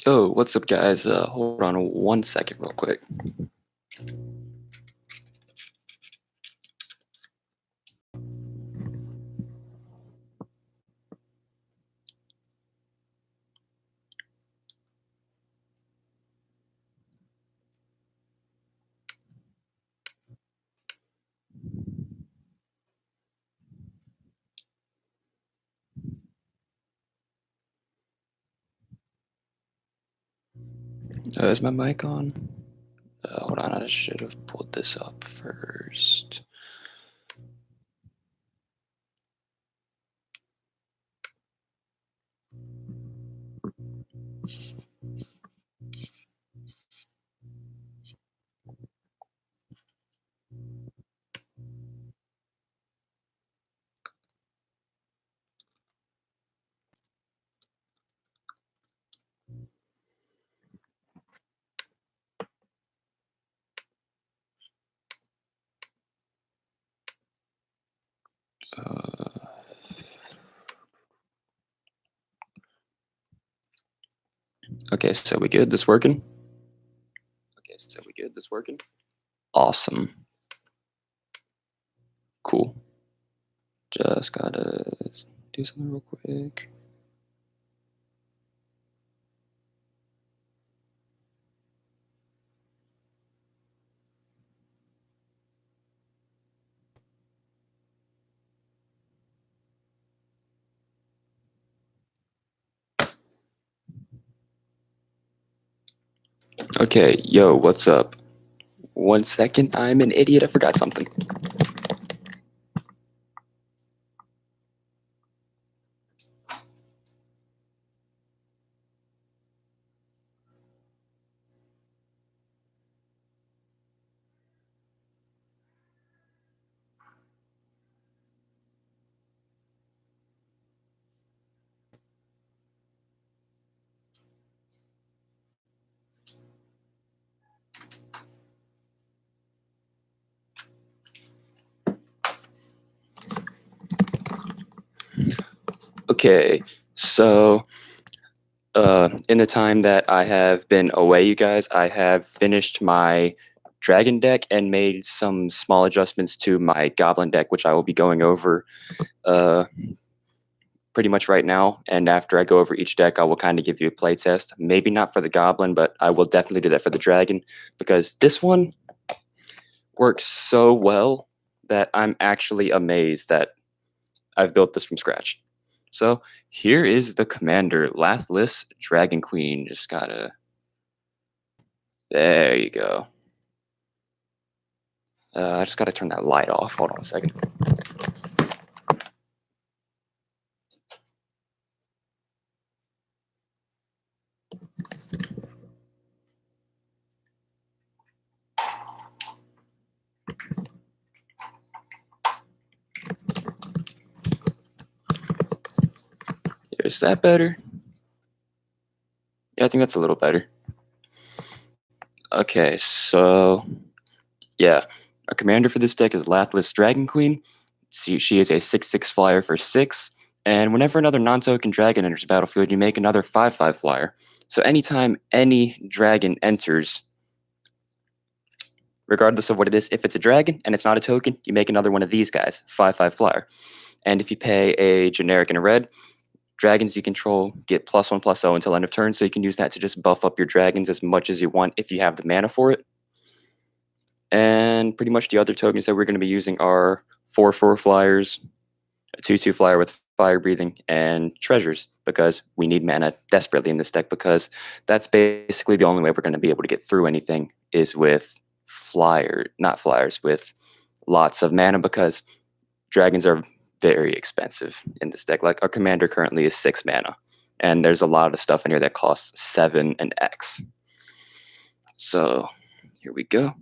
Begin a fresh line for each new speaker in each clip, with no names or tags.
Yo, what's up, guys? Hold on 1 second, real quick. Is my mic on? Hold on, I should have pulled this up first. Uh, okay, so we good? This working? Awesome. Cool. Just gotta do something real quick. Okay, yo, what's up? 1 second, I'm an idiot. I forgot something. Okay, so in the time that I have been away, you guys, I have finished my dragon deck and made some small adjustments to my goblin deck, which I will be going over uh, pretty much right now. And after I go over each deck, I will kind of give you a play test. Maybe not for the goblin, but I will definitely do that for the dragon because this one works so well that I'm actually amazed that I've built this from scratch. So here is the commander, Lathliss Dragon Queen. Just gotta. There you go. I just gotta turn that light off. Hold on a second. Is that better? Yeah, I think that's a little better. Okay, so yeah, our commander for this deck is Lathliss Dragon Queen. She is a 6/6 flyer for 6, and whenever another non-token dragon enters the battlefield, you make another 5/5 flyer. So anytime any dragon enters, regardless of what it is, if it's a dragon and it's not a token, you make another one of these guys, 5/5 flyer. And if you pay a generic and a red, dragons you control get +1/+0 until end of turn, so you can use that to just buff up your dragons as much as you want if you have the mana for it. And pretty much the other tokens that we're going to be using are 4/4 flyers, a 2/2 flyer with fire breathing, and treasures, because we need mana desperately in this deck, because that's basically the only way we're going to be able to get through anything is with not flyers, with lots of mana, because dragons are very expensive in this deck. Like our commander currently is 6 mana, and there's a lot of stuff in here that costs 7 and X. So here we go.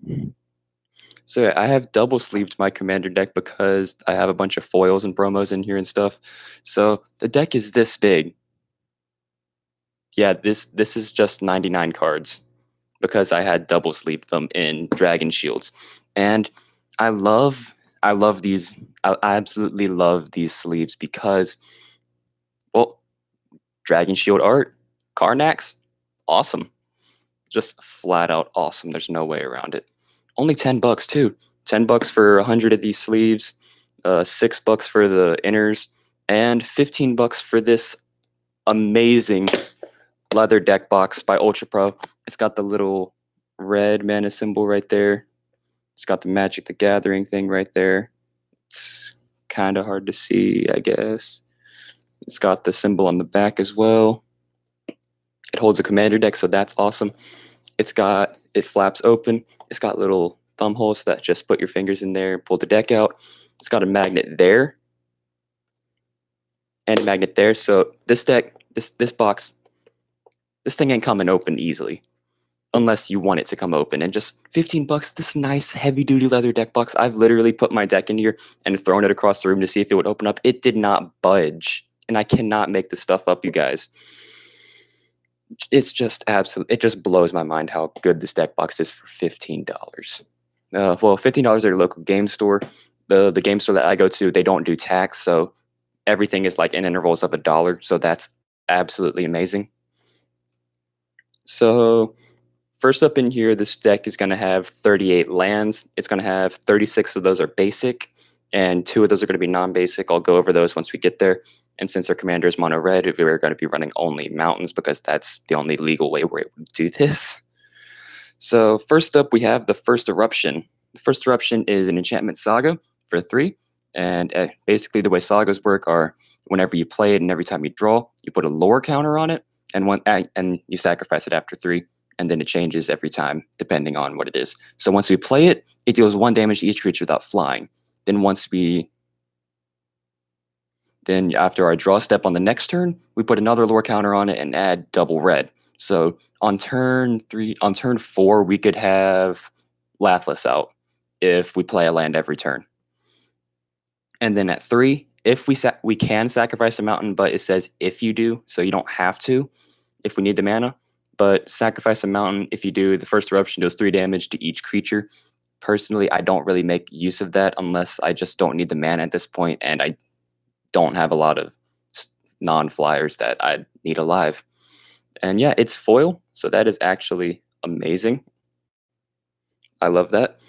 So yeah, I have double sleeved my commander deck because I have a bunch of foils and promos in here and stuff. So the deck is this big. Yeah, this is just 99 cards because I had double sleeved them in Dragon Shields. And I love these. I absolutely love these sleeves because, well, Dragon Shield art, Karnax, awesome. Just flat out awesome. There's no way around it. Only $10 too. $10 for 100 of these sleeves, $6 for the inners, and $15 for this amazing leather deck box by Ultra Pro. It's got the little red mana symbol right there. It's got the Magic the Gathering thing right there. It's kind of hard to see, I guess. It's got the symbol on the back as well. It holds a commander deck, so that's awesome. It flaps open. It's got little thumb holes that just put your fingers in there and pull the deck out. It's got a magnet there and a magnet there. So this deck, this box, this thing ain't coming open easily unless you want it to come open. And just $15, this nice heavy duty leather deck box. I've literally put my deck in here and thrown it across the room to see if it would open up. It did not budge, and I cannot make this stuff up, you guys. It's just absolute. It just blows my mind how good this deck box is for $15. Well, $15 at your local game store. The game store that I go to, they don't do tax, so everything is like in intervals of $1. So that's absolutely amazing. So first up in here, this deck is going to have 38 lands. It's going to have 36 of those are basic, and 2 of those are going to be non-basic. I'll go over those once we get there. And since our commander is mono red, we're going to be running only mountains because that's the only legal way we're able to do this. So first up, we have the First Eruption. The First Eruption is an enchantment saga for 3. And basically the way sagas work are whenever you play it and every time you draw, you put a lore counter on it, and you sacrifice it after 3. And then it changes every time depending on what it is. So once we play it, it deals 1 damage to each creature without flying. Then after our draw step on the next turn, we put another lore counter on it and add double red. So on turn 4, we could have Lathliss out if we play a land every turn. And then at 3, if we can sacrifice a mountain, but it says if you do, so you don't have to if we need the mana. But sacrifice a mountain if you do. The First Eruption does 3 damage to each creature. Personally, I don't really make use of that unless I just don't need the mana at this point, and I don't have a lot of non-flyers that I need alive. And yeah, it's foil, so that is actually amazing. I love that.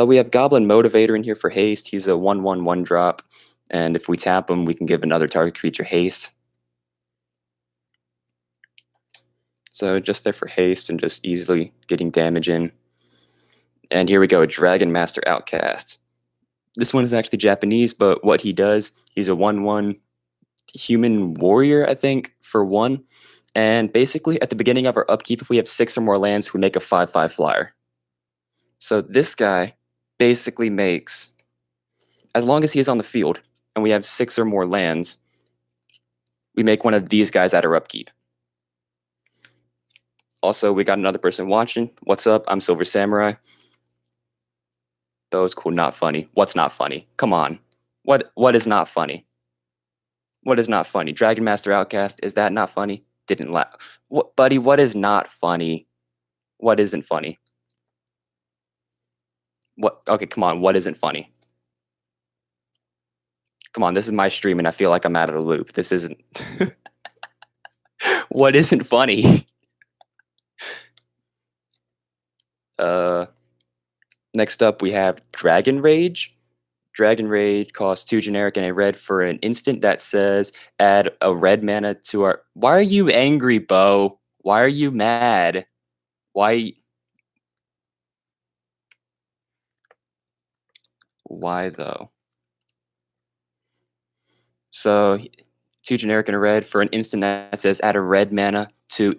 We have Goblin Motivator in here for haste. He's a 1/1 1-drop, and if we tap him, we can give another target creature haste. So just there for haste and just easily getting damage in. And here we go, Dragon Master Outcast. This one is actually Japanese, but what he does, he's a 1/1 human warrior, I think, for 1. And basically, at the beginning of our upkeep, if we have 6 or more lands, we make a 5/5 flyer. So this guy basically makes, as long as he is on the field and we have 6 or more lands, we make one of these guys at our upkeep. Also, we got another person watching. What's up? I'm Silver Samurai. That was cool. Not funny. What's not funny? Come on. What is not funny? What is not funny? Dragon Master Outcast, is that not funny? Didn't laugh. What, buddy, what is not funny? What isn't funny? What? Okay, come on. What isn't funny? Come on, this is my stream and I feel like I'm out of the loop. This isn't. What isn't funny? Next up, we have Dragon Rage. Dragon Rage costs 2 generic and a red for an instant that says add a red mana to our. Why are you angry, Bo? Why are you mad? Why though? So 2 generic and a red for an instant that says add a red mana to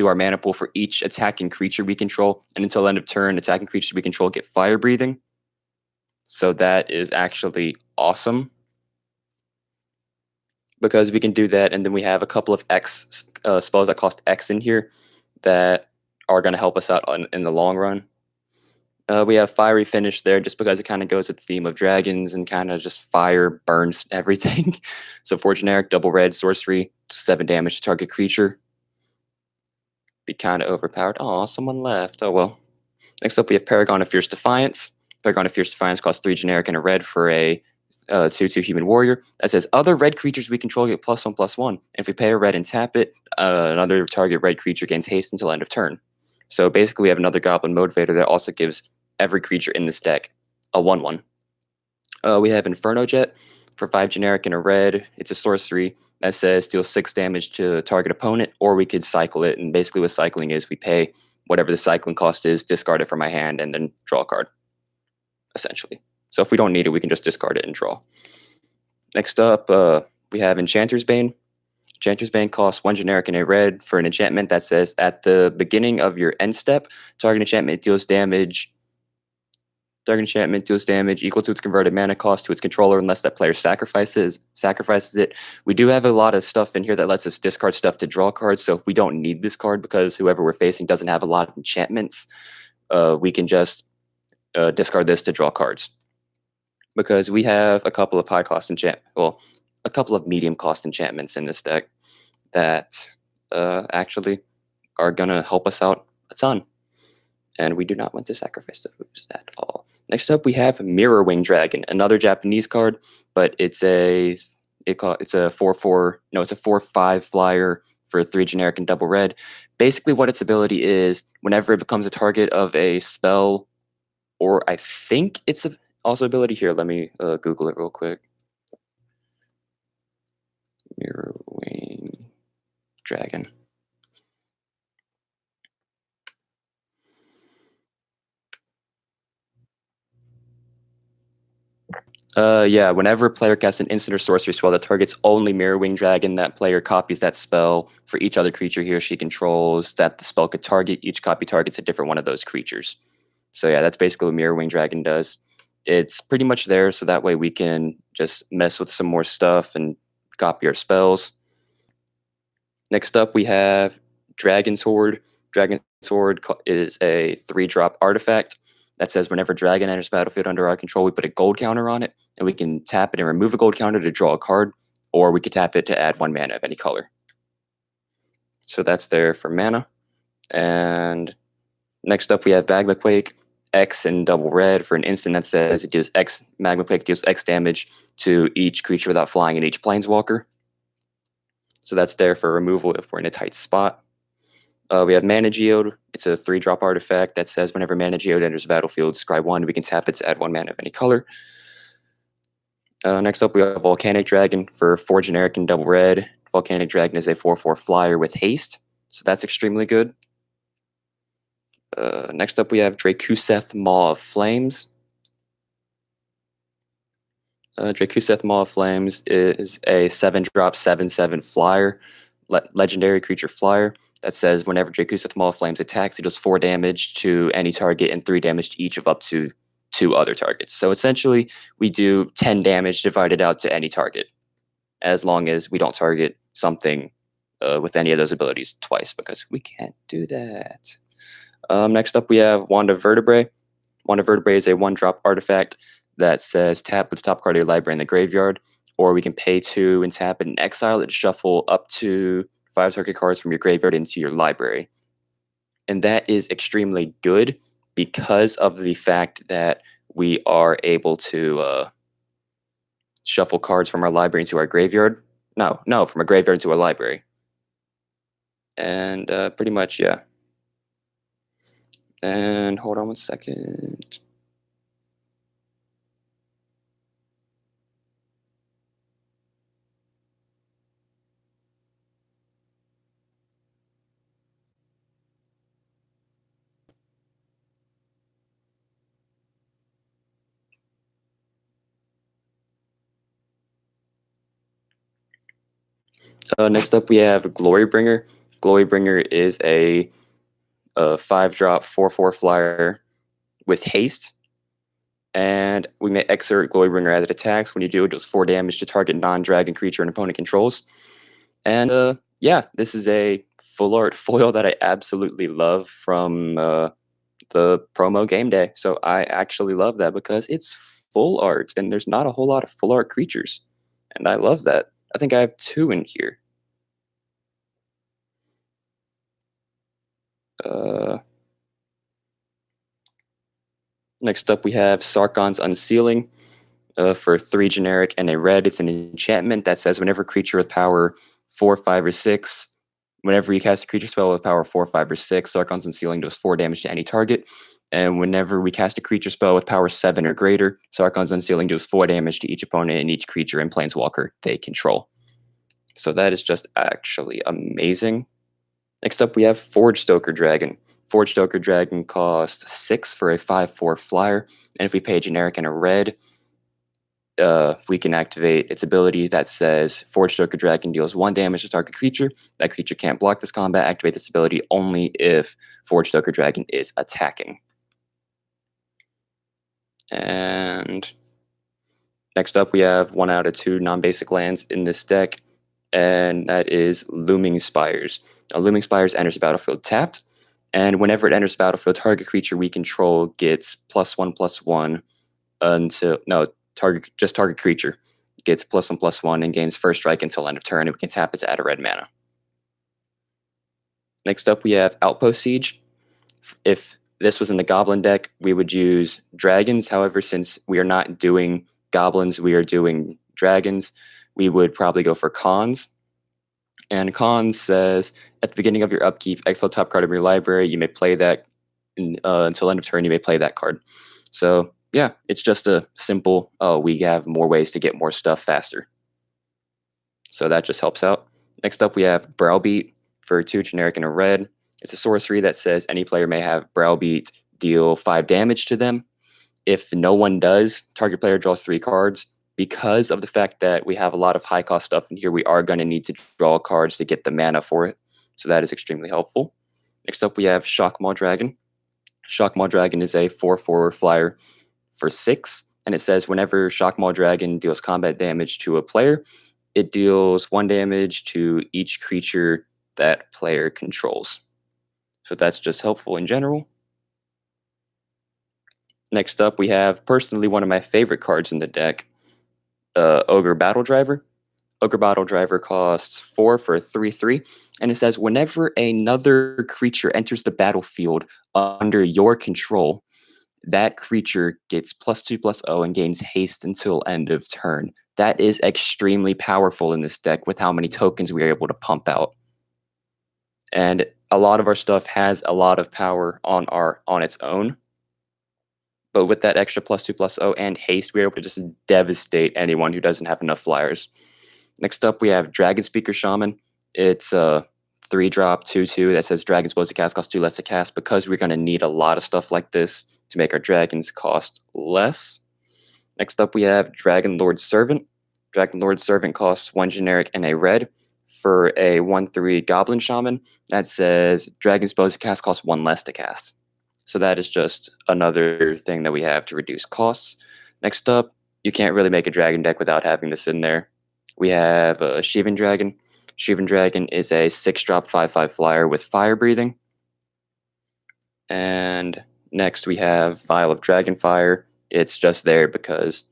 our mana pool for each attacking creature we control, and until end of turn, attacking creatures we control get fire breathing. So that is actually awesome because we can do that, and then we have a couple of X spells that cost X in here that are going to help us out in the long run. We have Fiery Finish there just because it kind of goes with the theme of dragons and kind of just fire burns everything. So 4 generic, double red, sorcery, 7 damage to target creature. Be kind of overpowered. Oh, someone left. Oh, well. Next up, we have Paragon of Fierce Defiance. Paragon of Fierce Defiance costs 3 generic and a red for a 2/2 human warrior that says other red creatures we control get +1/+1. If we pay a red and tap it, another target red creature gains haste until end of turn. So basically, we have another Goblin Motivator that also gives every creature in this deck a 1/1. We have Inferno Jet for 5 generic and a red. It's a sorcery that says deal 6 damage to target opponent, or we could cycle it. And basically, what cycling is, we pay whatever the cycling cost is, discard it from my hand, and then draw a card, essentially. So if we don't need it, we can just discard it and draw. Next up, we have Enchanter's Bane. Enchanter's Bane costs 1 generic and a red for an enchantment that says at the beginning of your end step, target enchantment deals damage. Target enchantment deals damage equal to its converted mana cost to its controller unless that player sacrifices it. We do have a lot of stuff in here that lets us discard stuff to draw cards, so if we don't need this card because whoever we're facing doesn't have a lot of enchantments, we can just discard this to draw cards. Because we have a couple of a couple of medium cost enchantments in this deck that actually are gonna help us out a ton. And we do not want to sacrifice those at all. Next up, we have Mirrorwing Dragon, another Japanese card, but it's a 4/5 flyer for 3 generic and double red. Basically, what its ability is, whenever it becomes a target of a spell, or I think it's also ability here. Let me Google it real quick. Mirrorwing Dragon. Yeah, whenever a player casts an instant or sorcery spell that targets only Mirrorwing Dragon, that player copies that spell for each other creature he or she controls that the spell could target. Each copy targets a different one of those creatures. So yeah, that's basically what Mirrorwing Dragon does. It's pretty much there so that way we can just mess with some more stuff and copy our spells. Next up, we have Dragon's Horde. Dragon's Horde is a 3-drop artifact that says whenever dragon enters battlefield under our control, we put a gold counter on it, and we can tap it and remove a gold counter to draw a card, or we could tap it to add 1 mana of any color. So that's there for mana. And next up, we have Magma Quake, X and double red for an instant that says it deals X. Magma Quake deals X damage to each creature without flying and each planeswalker. So that's there for removal if we're in a tight spot. We have Mana Geode. It's a 3-drop artifact that says whenever Mana Geode enters the battlefield, scry 1, we can tap it to add 1 mana of any color. Next up, we have Volcanic Dragon for 4 generic and double red. Volcanic Dragon is a 4/4 flyer with haste, so that's extremely good. Next up, we have Drakuseth Maw of Flames. Drakuseth Maw of Flames is a 7-drop 7/7 flyer, legendary creature flyer that says whenever Drakuseth Maw of Flames attacks, it does 4 damage to any target and 3 damage to each of up to 2 other targets. So essentially, we do 10 damage divided out to any target, as long as we don't target something with any of those abilities twice, because we can't do that. Next up, we have Wand of Vertebrae. Wand of Vertebrae is a 1-drop artifact that says tap with the top card of your library in the graveyard, or we can pay 2 and tap it and exile it to shuffle up to 5 target cards from your graveyard into your library. And that is extremely good because of the fact that we are able to shuffle cards from our library into our graveyard. No, from a graveyard to a library. And pretty much, yeah. And hold on one second. Next up, we have Glorybringer. Glorybringer is a 5-drop 4/4 flyer with haste. And we may exert Glorybringer as it attacks. When you do, it does 4 damage to target non-dragon creature an opponent controls. And yeah, this is a full art foil that I absolutely love from the promo game day. So I actually love that because it's full art and there's not a whole lot of full art creatures. And I love that. I think I have 2 in here. Next up, we have Sarkhan's Unsealing. For 3 generic and a red, it's an enchantment that says whenever a creature with power 4, 5, or 6, whenever you cast a creature spell with power 4, 5, or 6, Sarkhan's Unsealing does 4 damage to any target. And whenever we cast a creature spell with power 7 or greater, Sarkhan's Unsealing does 4 damage to each opponent and each creature and planeswalker they control. So that is just actually amazing. Next up, we have Forge Stoker Dragon. Forge Stoker Dragon costs 6 for a 5/4 flyer, and if we pay a generic and a red, we can activate its ability that says Forge Stoker Dragon deals 1 damage to target creature. That creature can't block this combat. Activate this ability only if Forge Stoker Dragon is attacking. And next up, we have 1 out of 2 non-basic lands in this deck, and that is Looming Spires. Now, Looming Spires enters the battlefield tapped, and whenever it enters the battlefield, target creature we control gets +1/+1 until target creature gets +1/+1 and gains first strike until end of turn, and we can tap it to add a red mana. Next up, we have Outpost Siege. If this was in the Goblin deck, we would use dragons. However, since we are not doing goblins, we are doing dragons, we would probably go for Khans. And Khans says, at the beginning of your upkeep, exile top card of your library. You may play that until end of turn. You may play that card. So yeah, it's just a simple, we have more ways to get more stuff faster. So that just helps out. Next up, we have Browbeat for 2 generic and a red. It's a sorcery that says any player may have Browbeat deal 5 damage to them. If no one does, target player draws 3 cards. Because of the fact that we have a lot of high cost stuff in here, we are going to need to draw cards to get the mana for it. So that is extremely helpful. Next up, we have Shockmaw Dragon. Shockmaw Dragon is a 4/4 flyer for 6, and it says whenever Shockmaw Dragon deals combat damage to a player, it deals 1 damage to each creature that player controls. So that's just helpful in general. Next up, we have personally one of my favorite cards in the deck, Ogre Battle Driver. Ogre Battle Driver costs 4 for a 3/3, and it says whenever another creature enters the battlefield under your control, that creature gets +2/+0 and gains haste until end of turn. That is extremely powerful in this deck with how many tokens we are able to pump out. And a lot of our stuff has a lot of power on its own. But with that extra +2/+0 and haste, we're able to just devastate anyone who doesn't have enough flyers. Next up, we have Dragon Speaker Shaman. It's a 3-drop 2/2 that says dragons supposed to cast cost 2 less to cast, because we're going to need a lot of stuff like this to make our dragons cost less. Next up, we have Dragon Lord Servant. Dragon Lord Servant costs 1 generic and a red for a 1/3 Goblin Shaman that says dragons supposed to cast cost 1 less to cast. So that is just another thing that we have to reduce costs. Next up, you can't really make a dragon deck without having this in there. We have Shivan Dragon. Shivan Dragon is a 6-drop 5/5 flyer with fire breathing. And next we have Vial of Dragonfire. It's just there because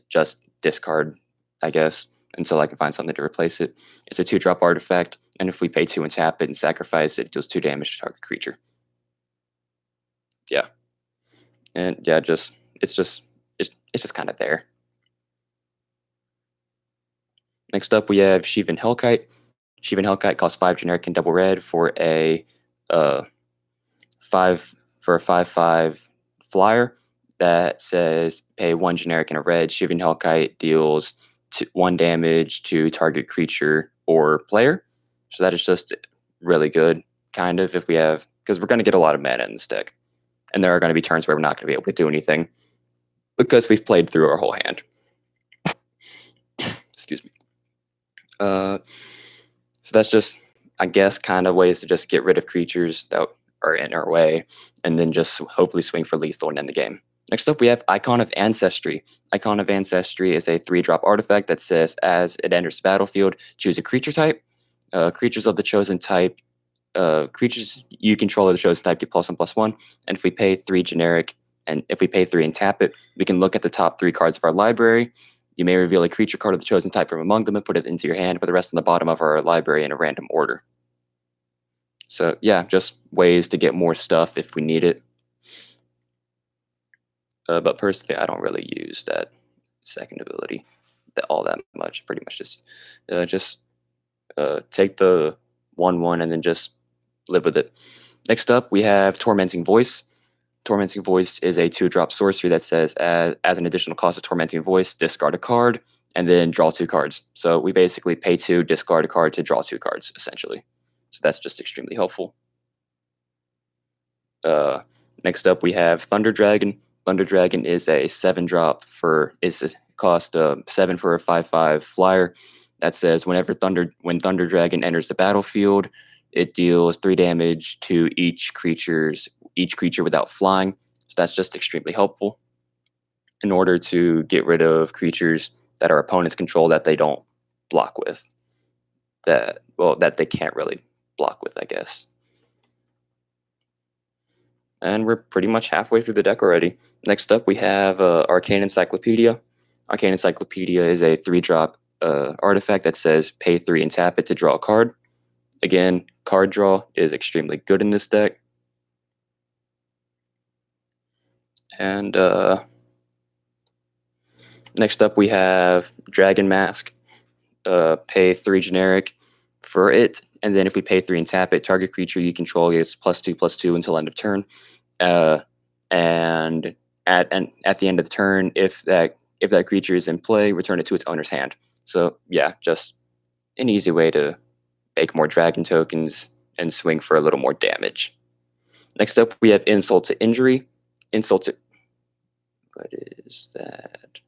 just discard, I guess, until I can find something to replace it. It's a 2-drop artifact, and if we pay 2 and tap it and sacrifice it, it deals 2 damage to target creature. Yeah. And yeah, it's just kind of there. Next up, we have Shivan Hellkite. Shivan Hellkite costs 5 generic and double red for a 5/5 flyer that says pay 1 generic and a red. Shivan Hellkite deals 1 damage to target creature or player. So that is just really good, kind of, if we have, because we're going to get a lot of mana in this deck. And there are going to be turns where we're not going to be able to do anything because we've played through our whole hand. Excuse me. So that's just, I guess, kind of ways to just get rid of creatures that are in our way, and then just hopefully swing for lethal and end the game. Next up, we have Icon of Ancestry. Icon of Ancestry is a 3-drop artifact that says as it enters the battlefield, choose a creature type. Creatures of the chosen type, creatures you control of the chosen type get +1/+1. And if we pay 3 generic, and if we pay 3 and tap it, we can look at the top 3 cards of our library. You may reveal a creature card of the chosen type from among them and put it into your hand, with the rest on the bottom of our library in a random order. So yeah, just ways to get more stuff if we need it. But personally, I don't really use that second ability all that much. Pretty much just take the 1/1 and then just live with it. Next up, we have Tormenting Voice. Tormenting Voice is a 2-drop sorcery that says, as an additional cost of Tormenting Voice, discard a card and then draw 2 cards. So we basically pay 2, discard a card to draw 2 cards, essentially. So that's just extremely helpful. Next up, we have Thunder Dragon. Thunder Dragon is a 7-drop cost 7 for a 5/5 flyer that says when Thunder Dragon enters the battlefield, it deals 3 damage to each creature without flying. So that's just extremely helpful in order to get rid of creatures that our opponents control that they don't block with. That they can't really block with, I guess. And we're pretty much halfway through the deck already. Next up, we have Arcane Encyclopedia. Arcane Encyclopedia is a 3-drop artifact that says pay 3 and tap it to draw a card. Again, card draw is extremely good in this deck. And next up, we have Dragon Mask. Pay 3 generic for it, and then if we pay 3 and tap it, target creature you control gets +2/+2 until end of turn. And at the end of the turn, if that creature is in play, return it to its owner's hand. So yeah, just an easy way to make more dragon tokens and swing for a little more damage. Next up, we have Insult to Injury. What is that?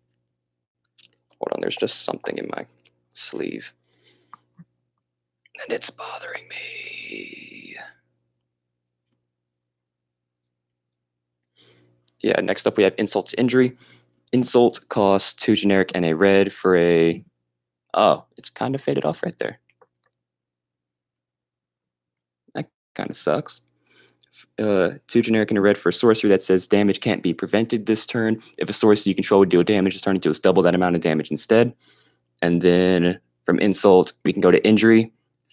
Hold on, there's just something in my sleeve. And it's bothering me. Yeah, next up we have Insult to Injury. Insult costs 2 generic and a red for a... Oh, it's kind of faded off right there. That kind of sucks. 2 generic and a red for a sorcery that says damage can't be prevented this turn. If a sorcery you control would deal damage, this turn it deals double that amount of damage instead. And then from Insult, we can go to Injury.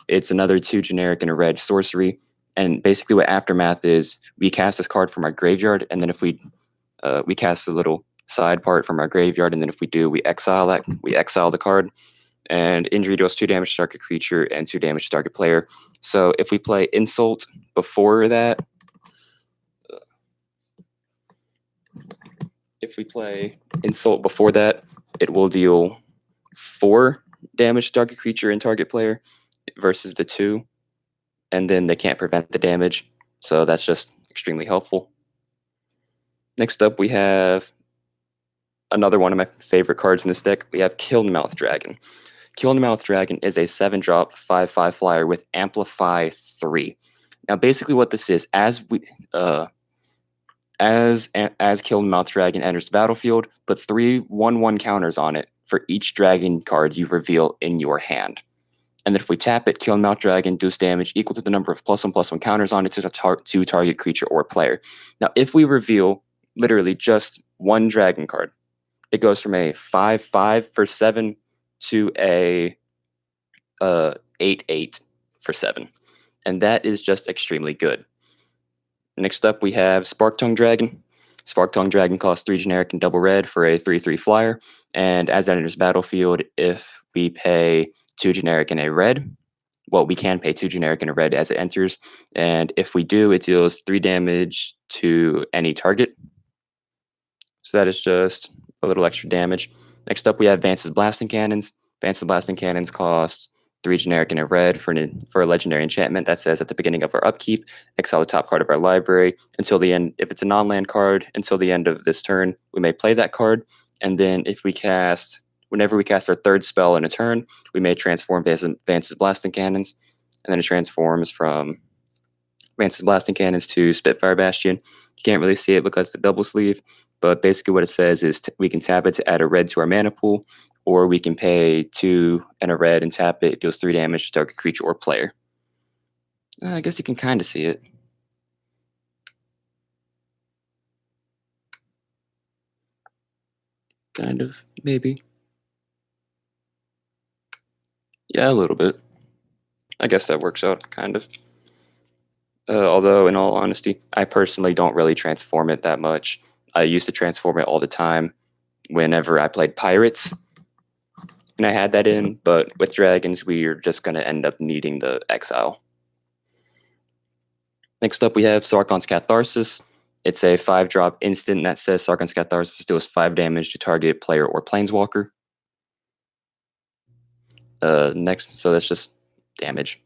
It's another 2 generic and a red sorcery. And basically what Aftermath is, we cast this card from our graveyard, and then if we cast a little side part from our graveyard, and then if we do, we exile the card. And Injury deals 2 damage to target creature and 2 damage to target player. So if we play Insult before that, it will deal 4 damage to target creature and target player versus the 2, and then they can't prevent the damage. So that's just extremely helpful. Next up, we have another one of my favorite cards in this deck. We have Kilnmouth Dragon. Kilnmouth Dragon is a 7-drop 5/5 flyer with Amplify 3. Now, basically, what this is, as Kilnmouth Dragon enters the battlefield, put 3 1/1 counters on it for each dragon card you reveal in your hand. And then if we tap it, Kilnmouth Dragon deals damage equal to the number of +1/+1 counters on it to target creature or player. Now, if we reveal literally just 1 dragon card, it goes from a 5/5 for 7 to a 8/8 for 7. And that is just extremely good. Next up, we have Sparktongue Dragon. Sparktongue Dragon costs 3 generic and double red for a 3/3 flyer. And as that enters battlefield, if we pay 2 generic and a red, well, we can pay 2 generic and a red as it enters. And if we do, it deals 3 damage to any target. So that is just a little extra damage. Next up, we have Vance's Blasting Cannons. Vance's Blasting Cannons costs 3 generic and a red for a legendary enchantment that says at the beginning of our upkeep, exile the top card of our library until the end. If it's a non-land card, until the end of this turn, we may play that card. And then whenever we cast our 3rd spell in a turn, we may transform Vance's Blasting Cannons. And then it transforms from Vance's Blasting Cannons to Spitfire Bastion. You can't really see it because it's a double sleeve, but basically what it says is we can tap it to add a red to our mana pool, or we can pay 2 and a red and tap it. It deals 3 damage to target creature or player. I guess you can kind of see it. Kind of, maybe. Yeah, a little bit. I guess that works out, kind of. Although, in all honesty, I personally don't really transform it that much. I used to transform it all the time, whenever I played pirates, and I had that in, but with dragons, we are just going to end up needing the exile. Next up, we have Sargon's Catharsis. It's a 5-drop instant that says Sargon's Catharsis deals 5 damage to target player or planeswalker. Next, so that's just damage.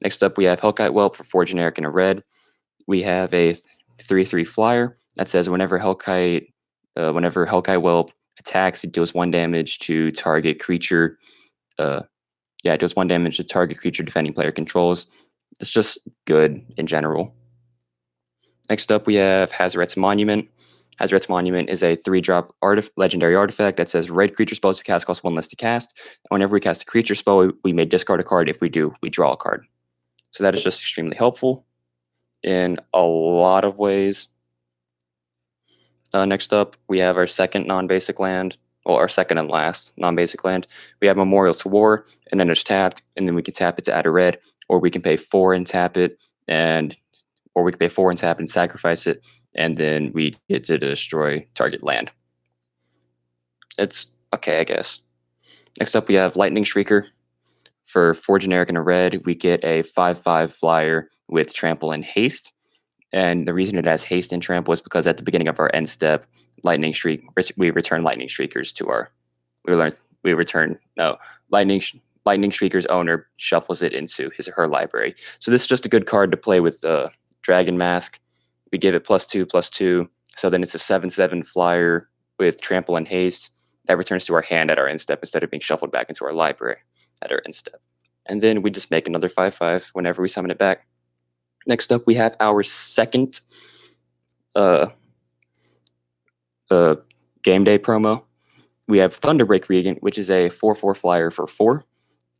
Next up, we have Hellkite Whelp for 4 generic and a red. We have a 3/3 flyer that says whenever Hellkite Whelp attacks, it deals 1 damage to target creature. It does 1 damage to target creature defending player controls. It's just good in general. Next up, we have Hazoret's Monument. Hazoret's Monument is a 3-drop legendary artifact that says red creature spells we cast cost 1 less to cast. And whenever we cast a creature spell, we may discard a card. If we do, we draw a card. So that is just extremely helpful in a lot of ways. Next up, we have our second non-basic land, well, our second and last non-basic land. We have Memorial to War, and then it's tapped, and then we can tap it to add a red, or we can pay 4 and tap it, or we can pay 4 and tap it and sacrifice it, and then we get to destroy target land. It's okay, I guess. Next up, we have Lightning Shrieker. For 4 generic and a red, we get a 5/5 flyer with trample and haste. And the reason it has haste and trample is because at the beginning of our end step, we return Lightning Shriekers to our. Lightning Shrieker's owner shuffles it into his or her library. So this is just a good card to play with Dragon Mask. We give it +2/+2. So then it's a 7/7 flyer with trample and haste that returns to our hand at our end step instead of being shuffled back into our library at our end step. And then we just make another 5/5 whenever we summon it back. Next up, we have our second game day promo. We have Thunderbreak Regent, which is a 4/4 flyer for 4.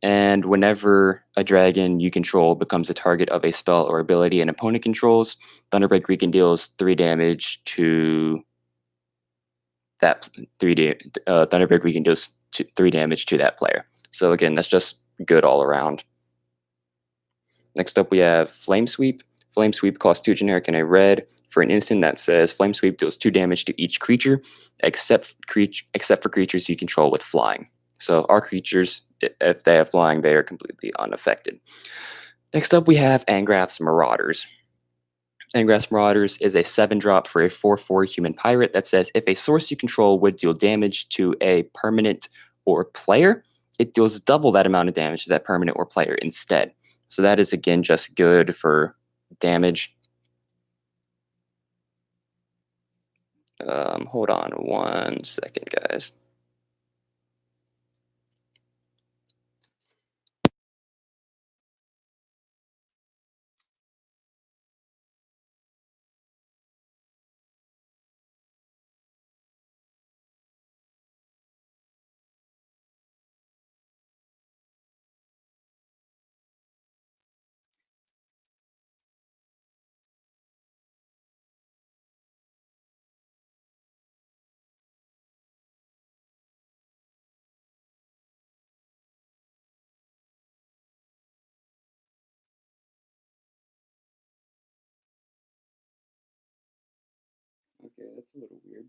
And whenever a dragon you control becomes a target of a spell or ability an opponent controls, Thunderbreak Regent deals 3 damage to that Thunderbreak Regent deals 3 damage to that player. So again, that's just good all around. Next up, we have Flame Sweep. Flame Sweep costs 2 generic and a red for an instant that says Flame Sweep deals 2 damage to each creature, except for creatures you control with flying. So our creatures, if they have flying, they are completely unaffected. Next up, we have Angrath's Marauders. Angrath's Marauders is a 7-drop for a 4/4 human pirate that says if a source you control would deal damage to a permanent or player, it deals double that amount of damage to that permanent or player instead. So that is, again, just good for damage. Hold on 1 second, guys. Okay, that's a little weird.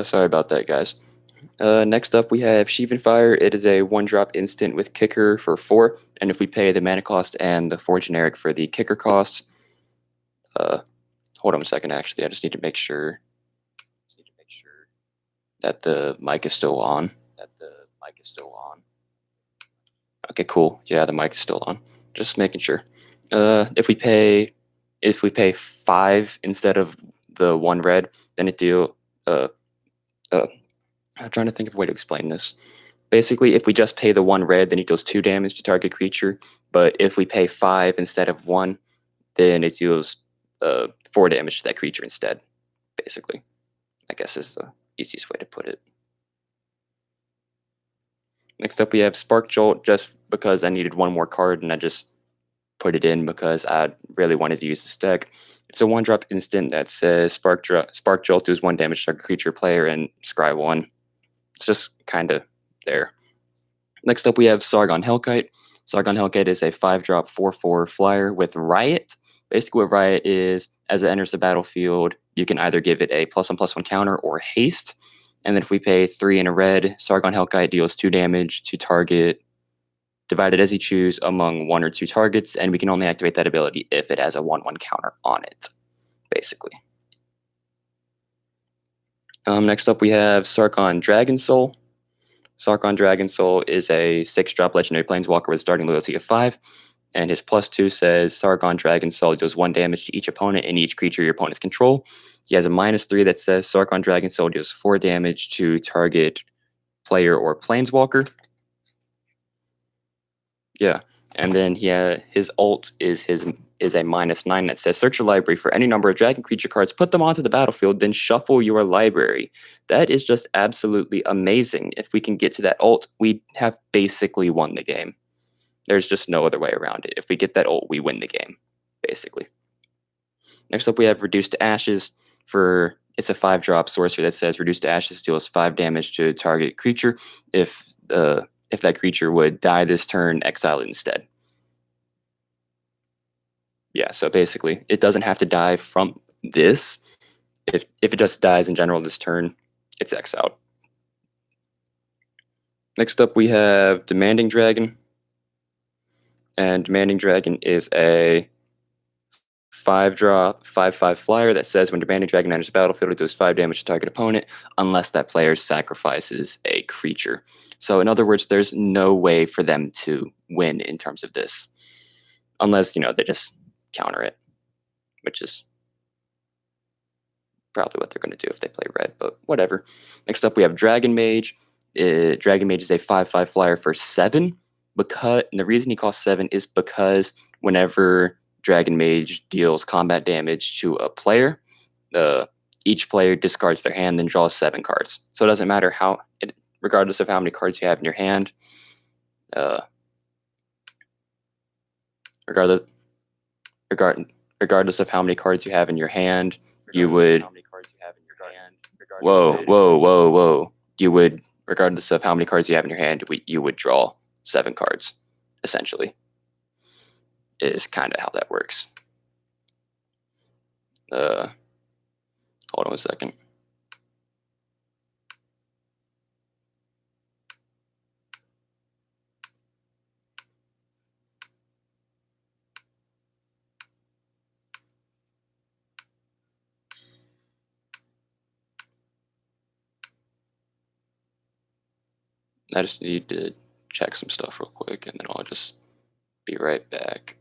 Sorry about that, guys. Next up, we have Sheevan Fire. It is a 1-drop instant with kicker for 4, and if we pay the mana cost and the 4 generic for the kicker cost, hold on a second. Actually, I just need to make sure that the mic is still on. Okay, cool. Yeah, the mic is still on. Just making sure. If we pay 5 instead of the 1 red, then it deal. I'm trying to think of a way to explain this. Basically, if we just pay the 1 red, then it deals 2 damage to target creature. But if we pay 5 instead of 1, then it deals 4 damage to that creature instead. Basically, I guess is the easiest way to put it. Next up, we have Spark Jolt, just because I needed one more card, and I just put it in because I really wanted to use this deck. It's a 1-drop instant that says Spark Jolt deals 1 damage to a creature player and scry 1. It's just kind of there. Next up, we have Sargon Hellkite. Sargon Hellkite is a 5-drop 4/4 flyer with Riot. Basically, what Riot is, as it enters the battlefield, you can either give it a +1/+1 counter or haste. And then if we pay 3 in a red, Sargon Hellkite deals 2 damage to target, divided as you choose among 1 or 2 targets, and we can only activate that ability if it has a 1/1 counter on it, basically. Next up, we have Sargon Dragon Soul. Sargon Dragon Soul is a 6-drop legendary planeswalker with starting loyalty of 5, and his +2 says Sargon Dragon Soul deals 1 damage to each opponent and each creature your opponents control. He has a -3 that says Sargon Dragon Soul deals 4 damage to target player or planeswalker. Yeah, and then his ult is a -9 that says search your library for any number of dragon creature cards, put them onto the battlefield, then shuffle your library. That is just absolutely amazing. If we can get to that ult, we have basically won the game. There's just no other way around it. If we get that ult, we win the game, basically. Next up, we have Reduced to Ashes. It's a 5-drop sorcery that says Reduced to Ashes deals 5 damage to a target creature. If that creature would die this turn, exile it instead. Yeah, so basically, it doesn't have to die from this. If it just dies in general this turn, it's exiled. Next up, we have Demanding Dragon. And Demanding Dragon is a 5-drop 5/5 flyer that says when Demanding Dragon enters the battlefield, it does 5 damage to target opponent unless that player sacrifices a creature. So in other words, there's no way for them to win in terms of this, unless they just counter it, which is probably what they're going to do if they play red, but whatever. Next up, we have Dragon Mage. Dragon Mage is a 5/5 flyer for 7. And the reason he costs 7 is because whenever Dragon Mage deals combat damage to a player, each player discards their hand, then draws 7 cards. So it doesn't matter regardless of how many cards you have in your hand, regardless of how many cards you have in your hand, you would. Whoa. You would, regardless of how many cards you have in your hand, you would draw 7 cards, essentially. Is kind of how that works. Hold on a second. I just need to check some stuff real quick, and then I'll just be right back.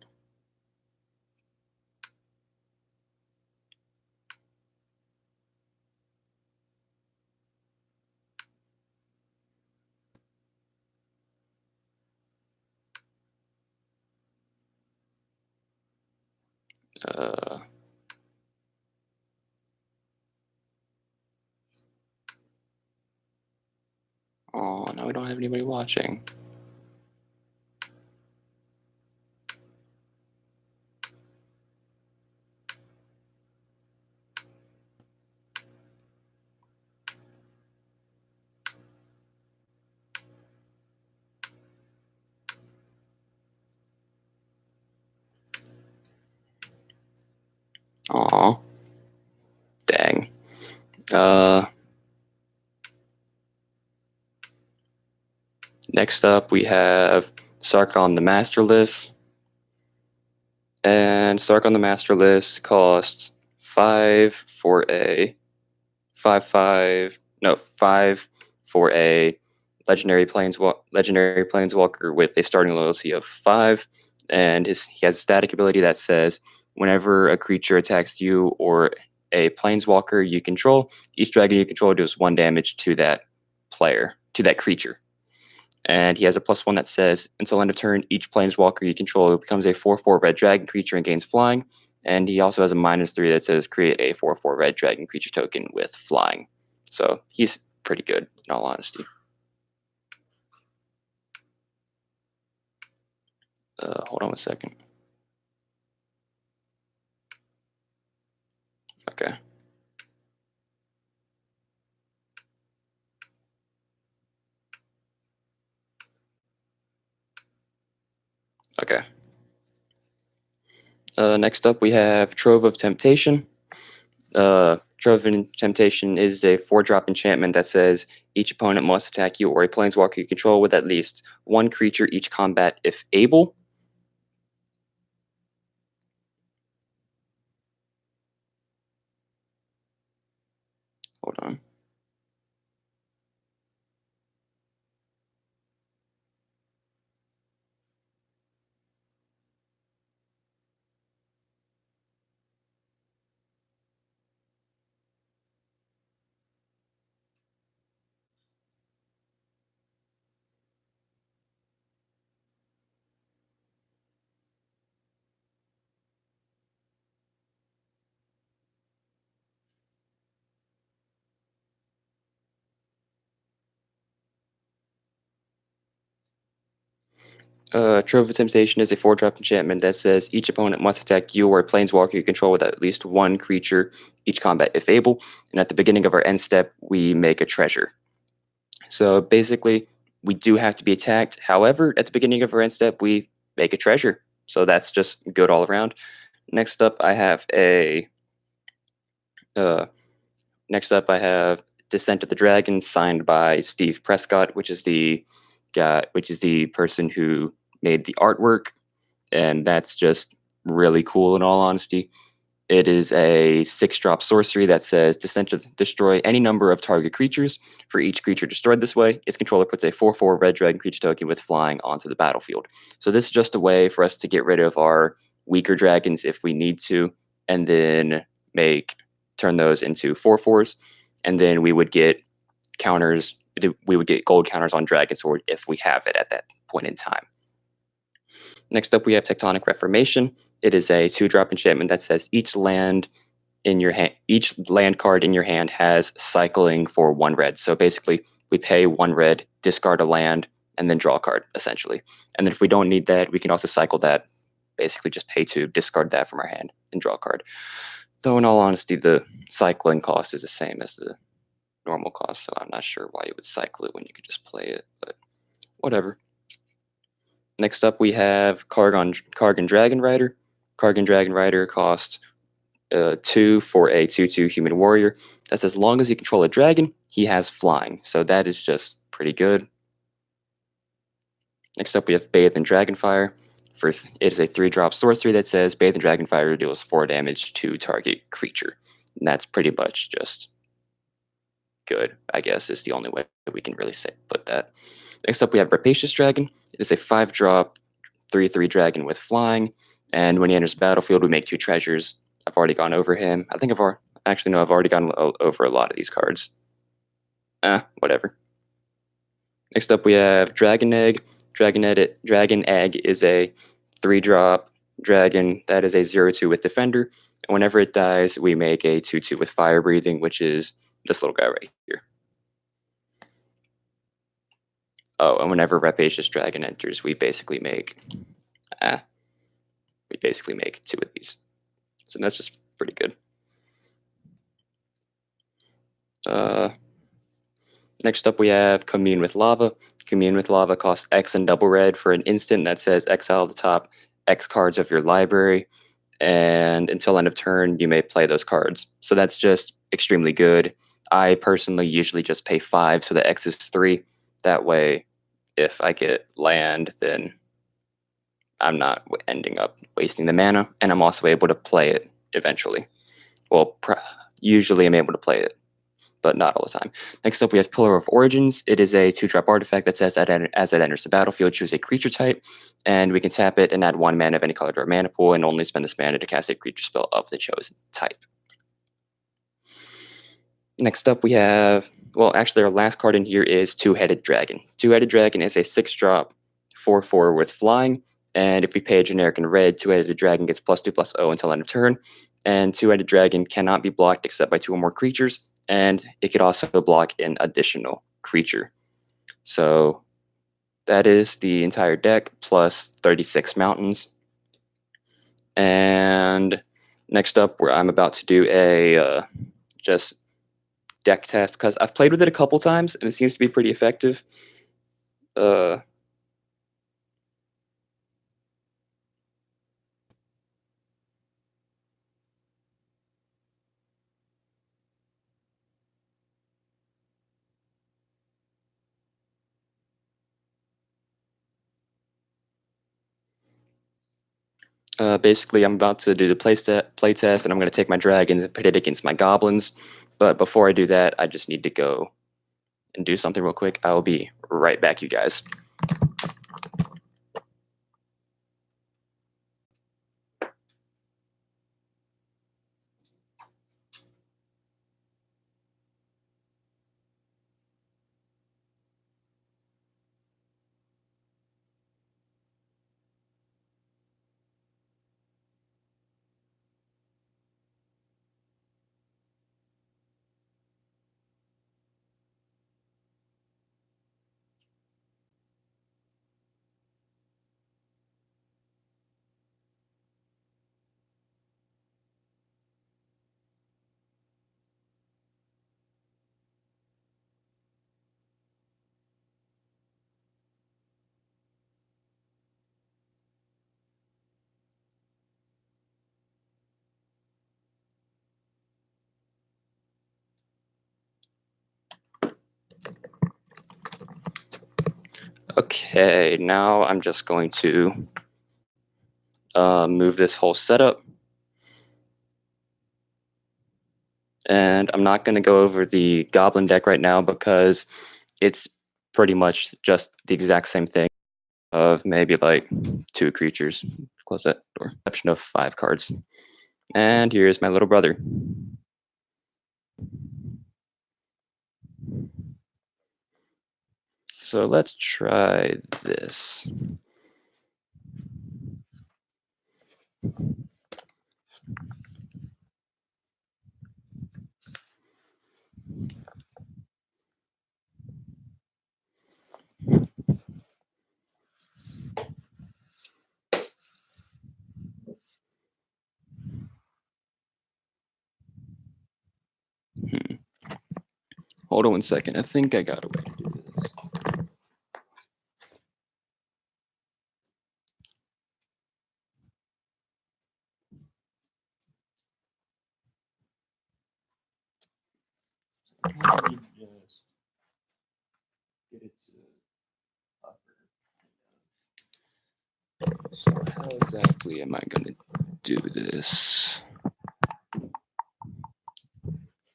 Oh, now we don't have anybody watching. Aw. Dang. Next up, we have Sarkon the Masterless. And Sarkon the Masterless costs 5 for a 5/5. No, 5 for a legendary planeswalker with a starting loyalty of 5. And he has a static ability that says whenever a creature attacks you or a planeswalker you control, each dragon you control deals 1 damage to that creature. And he has a +1 that says until end of turn, each planeswalker you control becomes a 4/4 red dragon creature and gains flying. And he also has a -3 that says create a 4/4 red dragon creature token with flying. So he's pretty good, in all honesty. Hold on 1 second. Okay. Okay. Next up, we have Trove of Temptation. Trove of Temptation is a 4-drop enchantment that says each opponent must attack you or a planeswalker you control with at least one creature each combat if able. Hold on. Trove of Temptation is a 4-drop enchantment that says each opponent must attack you or a planeswalker you control with at least one creature each combat if able. And at the beginning of our end step, we make a treasure. So basically, we do have to be attacked. However, at the beginning of our end step, we make a treasure. So that's just good all around. Next up, I have uh, Descent of the Dragon, signed by Steve Prescott, which is the person who made the artwork, and that's just really cool. In all honesty, it is a 6-drop sorcery that says destroy any number of target creatures. For each creature destroyed this way, its controller puts a 4/4 red dragon creature token with flying onto the battlefield. So this is just a way for us to get rid of our weaker dragons if we need to, and then turn those into 4/4s, and then we would get counters. We would get gold counters on Dragon Sword if we have it at that point in time. Next up, we have Tectonic Reformation. It is a 2-drop enchantment that says each land card in your hand has cycling for 1 red. So basically, we pay 1 red, discard a land, and then draw a card, essentially. And then if we don't need that, we can also cycle that. Basically, just pay 2, discard that from our hand, and draw a card. Though in all honesty, the cycling cost is the same as the normal cost, so I'm not sure why you would cycle it when you could just play it, but whatever. Next up, we have Kargan Dragon Rider. Kargan Dragon Rider costs 2 for a 2/2 human warrior. That's as long as you control a dragon, he has flying, so that is just pretty good. Next up, we have Bathe in Dragonfire. It is a 3-drop sorcery that says Bathe in Dragonfire deals 4 damage to target creature. And that's pretty much just good, I guess, is the only way we can really put that. Next up, we have Rapacious Dragon. It is a 5-drop 3/3 dragon with flying, and when he enters the battlefield, we make 2 treasures. I've already gone over him. I think I've already gone over a lot of these cards. Whatever. Next up, we have Dragon Egg. Dragon Egg is a 3-drop dragon that is a 0/2 with Defender. And whenever it dies, we make a 2/2 with Fire Breathing, which is this little guy right here. Oh, and whenever Rapacious Dragon enters, we basically make 2 of these. So that's just pretty good. Next up, we have Commune with Lava. Commune with Lava costs X and double red for an instant that says exile the top X cards of your library, and until end of turn, you may play those cards. So that's just extremely good. I personally usually just pay 5, so the X is 3. That way, if I get land, then I'm not ending up wasting the mana, and I'm also able to play it eventually. Well, usually I'm able to play it, but not all the time. Next up, we have Pillar of Origins. It is a 2-drop artifact that says as it enters the battlefield, choose a creature type, and we can tap it and add 1 mana of any color to our mana pool, and only spend this mana to cast a creature spell of the chosen type. Next up, we have, our last card in here is Two-Headed Dragon. Two-Headed Dragon is a 6-drop 4/4 with flying, and if we pay a generic in red, Two-Headed Dragon gets +2/+0 until end of turn, and Two-Headed Dragon cannot be blocked except by 2 or more creatures, and it could also block an additional creature. So That is the entire deck plus 36 mountains. And next up, where I'm about to do a just deck test because I've played with it a couple times and it seems to be pretty effective. Uh, Basically, I'm about to do the play test, and I'm going to take my dragons and pit it against my goblins. But before I do that, I just need to go and do something real quick. I will be right back, you guys. Okay, now I'm just going to move this whole setup. And I'm not going to go over the goblin deck right now because it's pretty much just the exact same thing of maybe like 2 creatures. Close that door. Exception of 5 cards. And here's my little brother. So let's try this. Hold on 1 second. I think I got a way to do this. Let me just get it to upper. So how exactly am I gonna do this?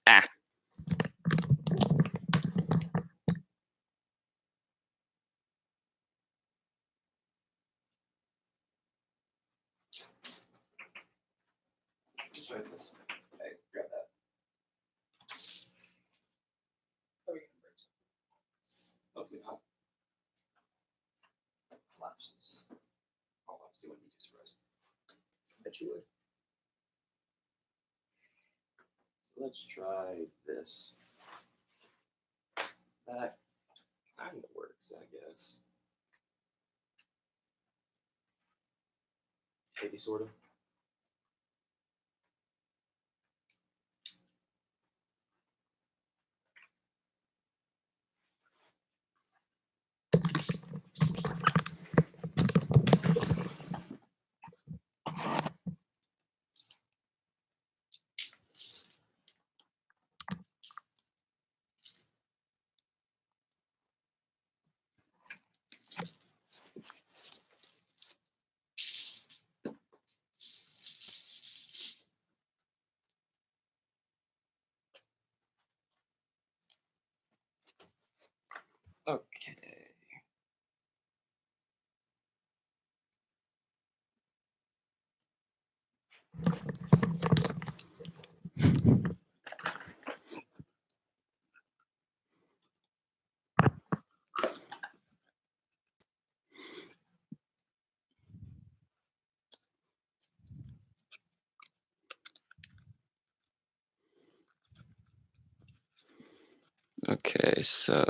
Ah. Let's try this. Hey, grab that. Hopefully not. Collapses. Oh, let's do what you just rose. Bet you would. So let's try this. That kind of works, I guess. Maybe sort of. Okay. Okay, so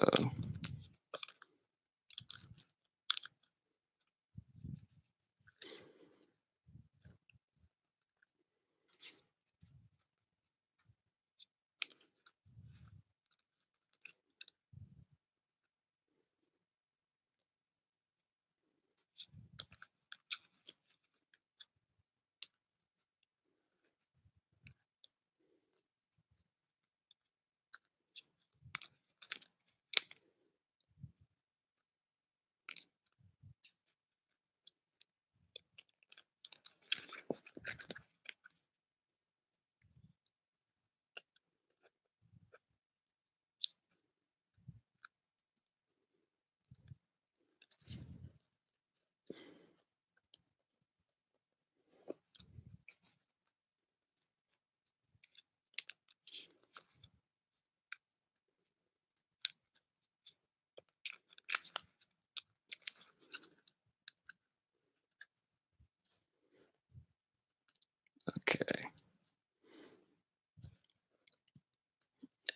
Okay.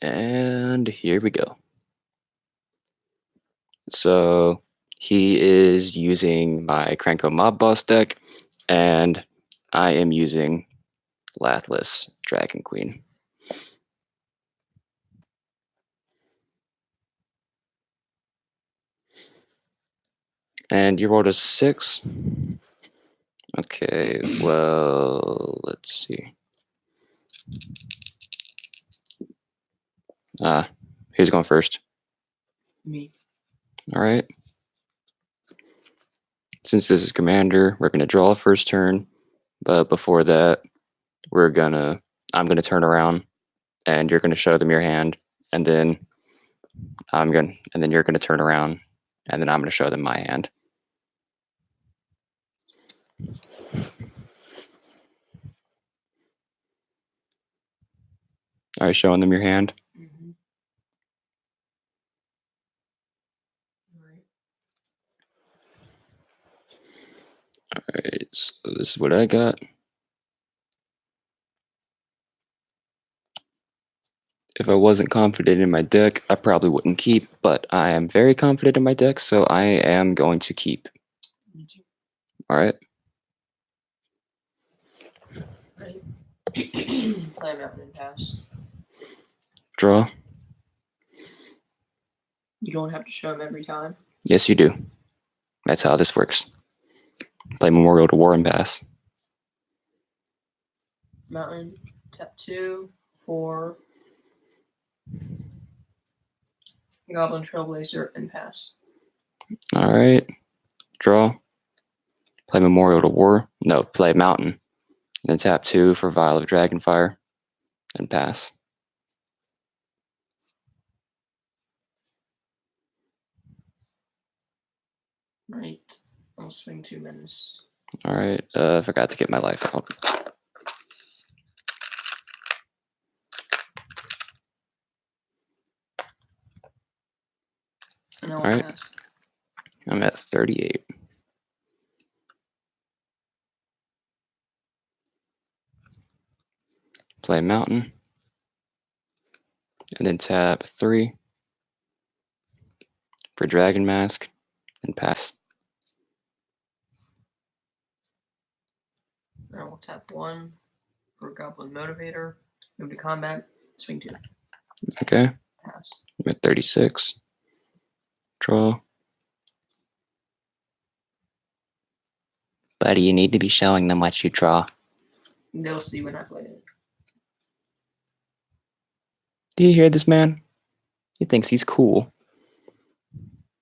And here we go. So he is using my Krenko Mob Boss deck, and I am using Lathless Dragon Queen. And you rolled a 6. Okay, well, let's see. Who's going first?
Me.
All right. Since this is commander, we're gonna draw first turn, but before that, I'm gonna turn around, and you're gonna show them your hand, and then you're gonna turn around, and then I'm gonna show them my hand. All right, showing them your hand.
Mm-hmm.
All right, so this is what I got. If I wasn't confident in my deck, I probably wouldn't keep, but I am very confident in my deck, so I am going to keep. All right.
Right. Play a mountain and pass.
Draw.
You don't have to show them every time.
Yes, you do. That's how this works. Play Memorial to War and pass.
Mountain, tap 2, 4. Goblin Trailblazer and pass.
All right. Draw. Play Memorial to War. No, play Mountain. Then tap 2 for Vial of Dragonfire. And pass.
Right. I'll swing 2 menace.
All right. I forgot to get my life out.
And I'll
All right.
pass.
I'm at 38. Play Mountain. And then tap 3 for Dragon Mask. And pass.
I will tap 1 for Goblin Motivator. Move to combat. Swing 2.
Okay.
Pass.
I'm at 36. Draw. Buddy, you need to be showing them what you draw.
They'll see when I play it.
Do you hear this man? He thinks he's cool.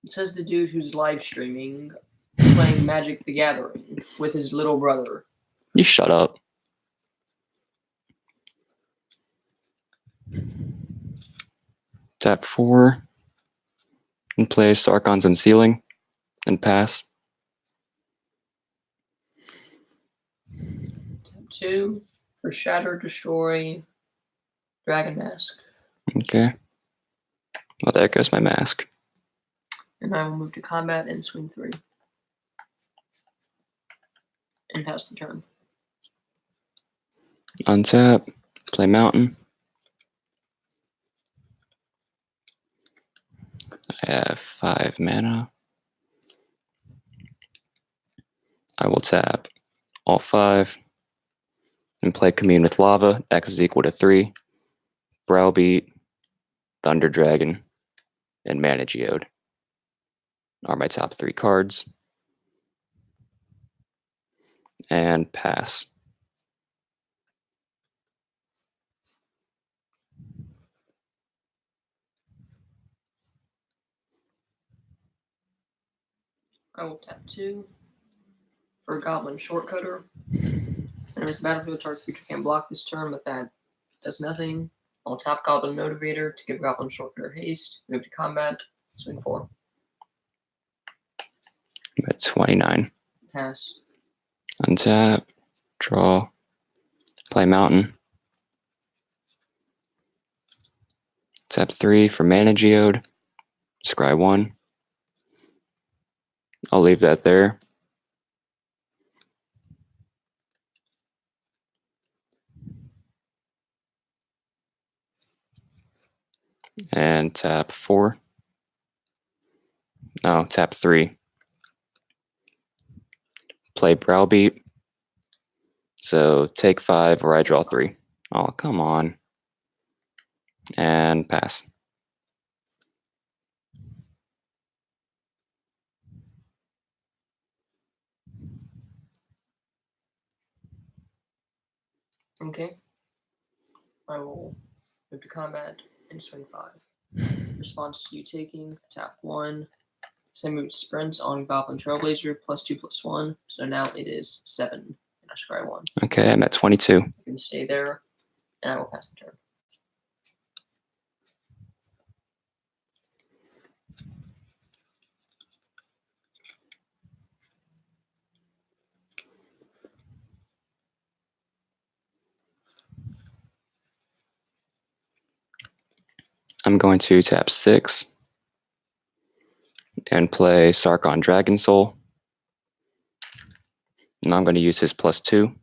It says the dude who's live streaming playing Magic the Gathering with his little brother.
You shut up. Tap 4 and play Sarkon's Unsealing and pass.
Tap 2 for Shatter, Destroy, Dragon Mask.
Okay. Well, there goes my mask.
And I will move to combat and swing 3. And pass the turn.
Untap. Play Mountain. I have 5 mana. I will tap all 5 and play Commune with Lava. X is equal to 3. Browbeat, Thunder Dragon, and Mana Geode are my top 3 cards. And pass.
I will tap 2 for Goblin Shortcutter. And if the battlefield target creature can't block this turn, but that does nothing. I'll tap Goblin Motivator to give Goblin Shortcutter haste. Move to combat. Swing 4.
I'm at 29.
Pass.
Untap. Draw. Play Mountain. Tap 3 for Mana Geode. Scry 1. I'll leave that there. and tap 4. No, tap 3. Play Browbeat. So take 5 or I draw 3. Oh, come on. And pass.
Okay. I will move to combat and swing 5. Response to you taking, tap 1. Same move sprints on Goblin Trailblazer, +2/+1. So now it is 7, and I scry 1.
Okay, I'm at 22.
I can stay there, and I will pass the turn.
I'm going to tap 6 and play Sarkon Dragon Soul. Now I'm going to use his +2.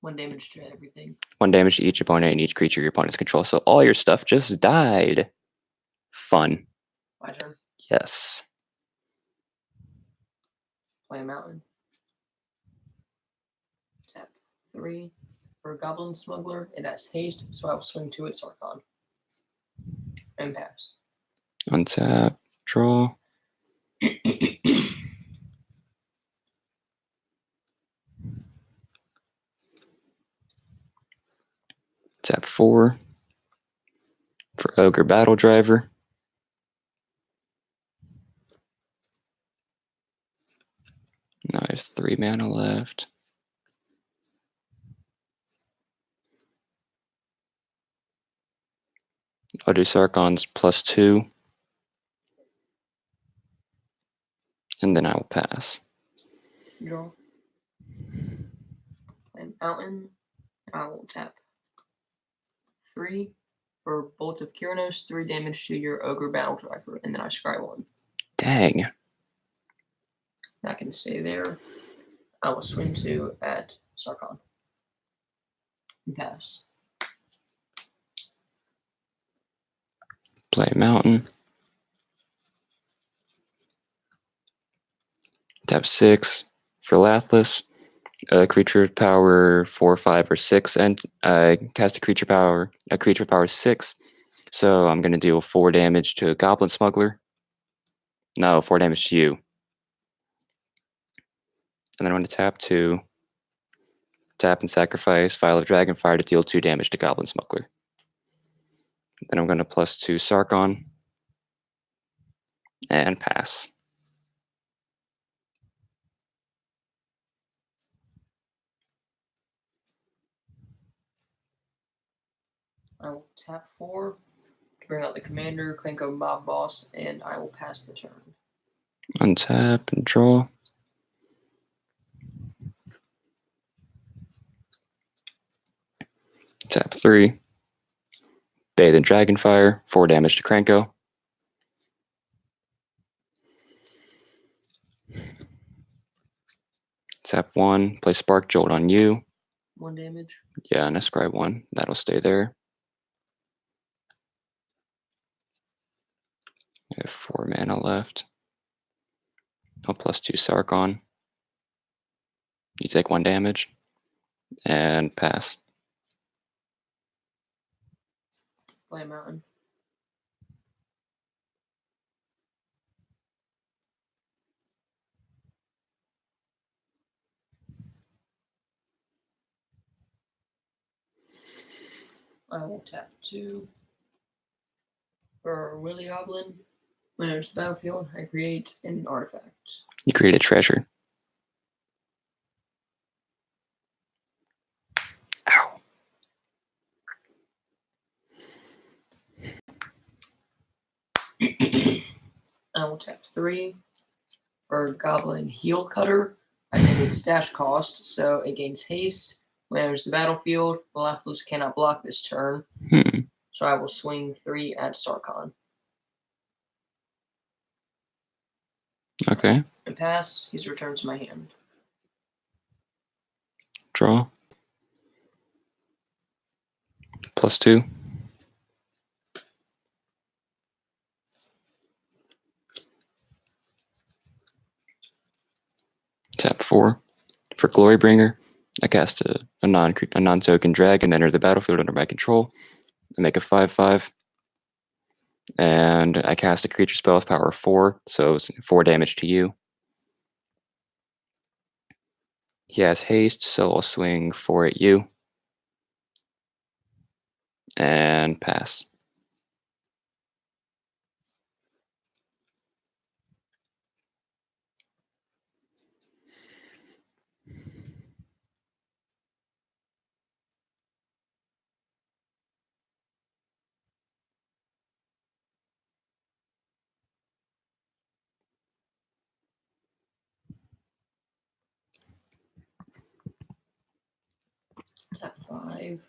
1 damage to everything.
1 damage to each opponent and each creature your opponents control. So all your stuff just died. Fun.
My turn.
Yes.
Play a mountain. Tap 3. For a Goblin Smuggler, it has haste, so I will swing 2 at Sarkon. And pass.
Untap. Draw. Tap 4 for Ogre Battle Driver. Now I have 3 mana left. I'll do Sarkon's +2. And then I will pass.
Draw. Play mountain. I will tap 3 for Bolt of Kyranos, 3 damage to your Ogre Battle Driver, and then I scry 1.
Dang.
That can stay there. I will swing 2 at Sarkon. And pass.
Play Mountain. Tap 6 for Lathlas. A creature of power 4, 5, or 6, and cast a creature power 6. So I'm going to deal 4 damage to a Goblin Smuggler. No, 4 damage to you. And then I'm going to tap 2. Tap and sacrifice File of Dragonfire to deal 2 damage to Goblin Smuggler. Then I'm going to +2 Sarkon. And pass.
I will tap 4 to bring out the commander, Krenko Mob Boss, and I will pass the turn.
Untap and draw. Tap 3. Bathe in Dragonfire, 4 damage to Krenko. Tap 1, play Spark Jolt on you.
1 damage.
Yeah, and I scry 1. That'll stay there. I have 4 mana left. I'll +2 Sarkon. You take 1 damage. And pass.
Play a mountain. I will tap 2 for Willy Goblin. When it enters the battlefield, I create an artifact.
You create a treasure. Ow.
I will tap 3 for Goblin Heel Cutter. I get its stash cost, so it gains haste. When it enters the battlefield, Lathlas cannot block this turn, so I will swing 3 at Sarkon.
Okay.
And pass, he's returned to my hand.
Draw. +2. Tap 4. For Glorybringer, I cast a non-token dragon, enter the battlefield under my control. I make a 5/5. And I cast a creature spell with power 4, so it's 4 damage to you. He has haste, so I'll swing 4 at you. And pass.
Tap 5.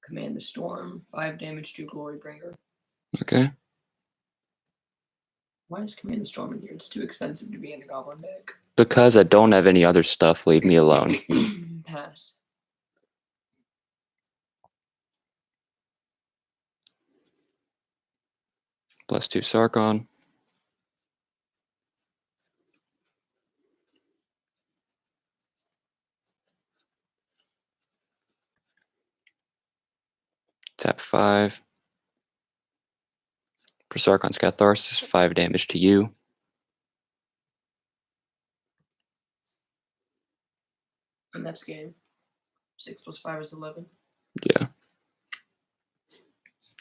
Command the Storm. 5 damage to Glorybringer.
Okay.
Why is Command the Storm in here? It's too expensive to be in the Goblin deck.
Because I don't have any other stuff, leave me alone.
Pass.
+2 Sarkon. Tap 5. For Sarkon's Catharsis, 5 damage to you.
And that's game. 6 + 5 is 11.
Yeah.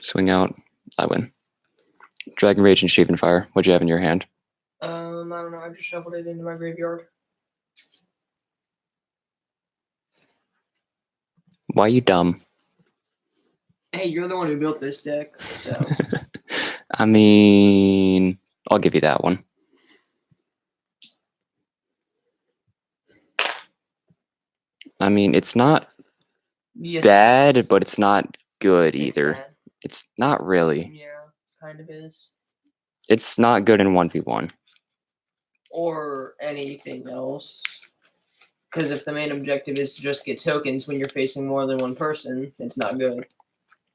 Swing out. I win. Dragon Rage and Shaven Fire. What'd you have in your hand?
I don't know. I just shuffled it into my graveyard.
Why you dumb?
Hey, you're the one who built this deck, so.
I mean, I'll give you that one. I mean, it's not
Yes,
bad,
it is.
but it's not good
It's
either.
bad.
It's not really.
Yeah, kind of is.
It's not good in 1v1.
Or anything else. Because if the main objective is to just get tokens when you're facing more than one person, it's not good.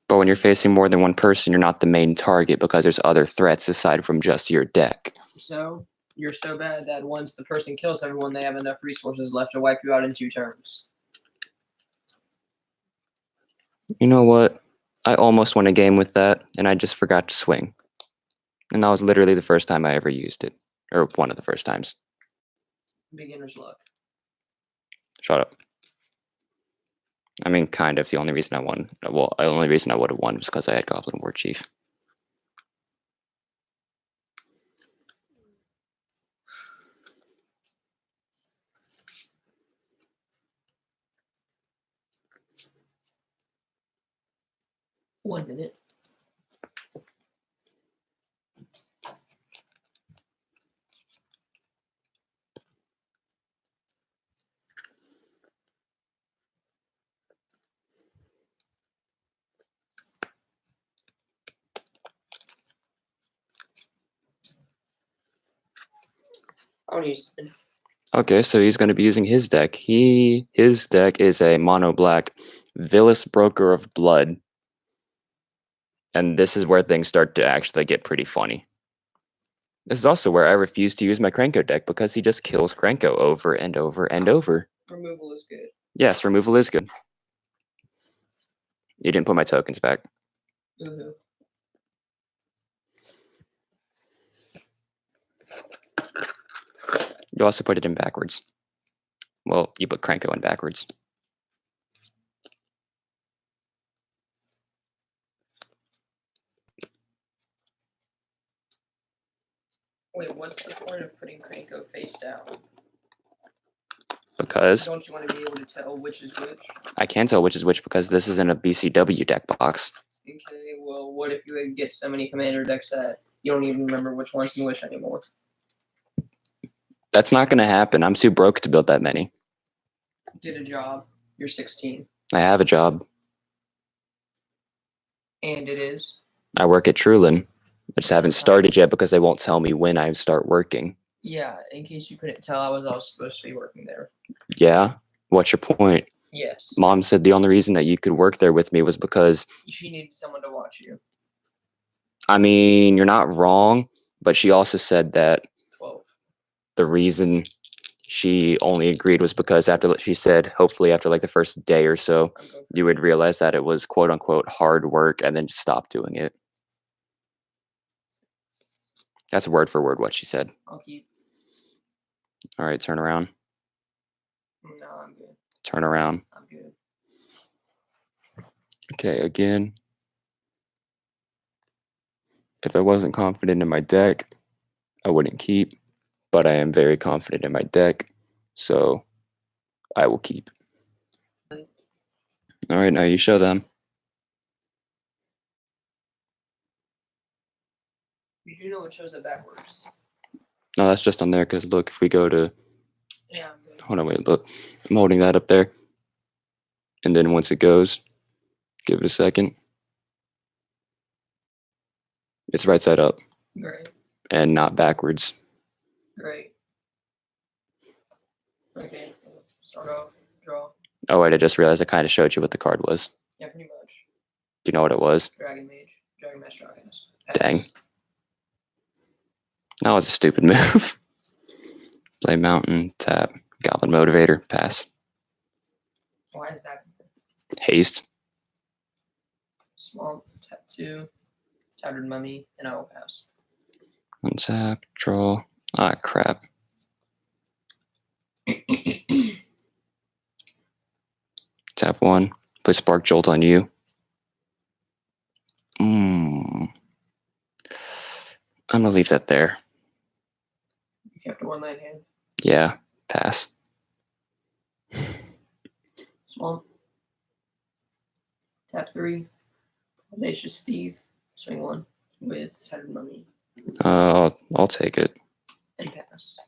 But when you're facing more than one person, you're not the main target because there's other threats aside from just your deck.
So, you're so bad that once the person kills everyone, they have enough resources left to wipe you out in 2 turns.
You know what? I almost won a game with that, and I just forgot to swing. And that was literally the first time I ever used it. Or one of the first times.
Beginner's luck.
Shut up. I mean, kind of. The only reason I won, well, the only reason I would have won was because I had Goblin War Chief.
One minute. I want to use it.
Okay, so he's going to be using his deck. His deck is a mono black Vilis Broker of Blood. And this is where things start to actually get pretty funny. This is also where I refuse to use my Krenko deck because he just kills Krenko over and over and over.
Removal is good.
Yes, removal is good. You didn't put my tokens back.
Woohoo.
You also put it in backwards. Well, you put Krenko in backwards.
Wait, what's the point of putting Krenko face down?
Because
Don't you want to be able to tell which is which?
I can tell which is which because this is in a BCW deck box.
Okay, well, what if you get so many commander decks that you don't even remember which one's in which anymore?
That's not going to happen. I'm too broke to build that many.
Get a job. You're 16.
I have a job.
And it is.
I work at Trulin. I just haven't started yet because they won't tell me when I start working.
Yeah, in case you couldn't tell, I was supposed to be working there.
Yeah? What's your point?
Yes.
Mom said the only reason that you could work there with me was because,
She needed someone to watch you.
I mean, you're not wrong, but she also said that
12.
the reason she only agreed was because after she said, hopefully after like the first day or so,
I'm going for
you would realize that it was quote unquote hard work and then just stop doing it. That's word for word what she said.
I'll keep.
All right, turn around.
No, I'm good.
Turn around.
I'm good.
Okay, again. If I wasn't confident in my deck, I wouldn't keep, but I am very confident in my deck, so I will keep. All right, now you show them.
You do know it shows it backwards.
No, that's just on there because look, if we go to,
Yeah, I'm good.
hold on, wait, look, I'm holding that up there. And then once it goes, give it a second. It's right side up
Great.
and not backwards.
Great. Okay. Start off. Draw.
Oh, wait, I just realized I kind of showed you what the card was.
Yeah, pretty much.
Do you know what it was?
Dragon Mage. Dragon Master Arcanist.
Dang. That was a stupid move. Play Mountain, tap, Goblin Motivator, pass.
Why is that?
Haste,
Swamp. Tap 2. Tattered Mummy. And I will pass.
untap, draw. Ah, crap. Tap 1, play Spark Jolt on you. I'm gonna leave that there.
You kept a 1-9 hand.
Yeah, pass.
Swamp. Tap 3. Audacious Steve. Swing 1 with Tattered Mummy.
I'll take it.
And pass.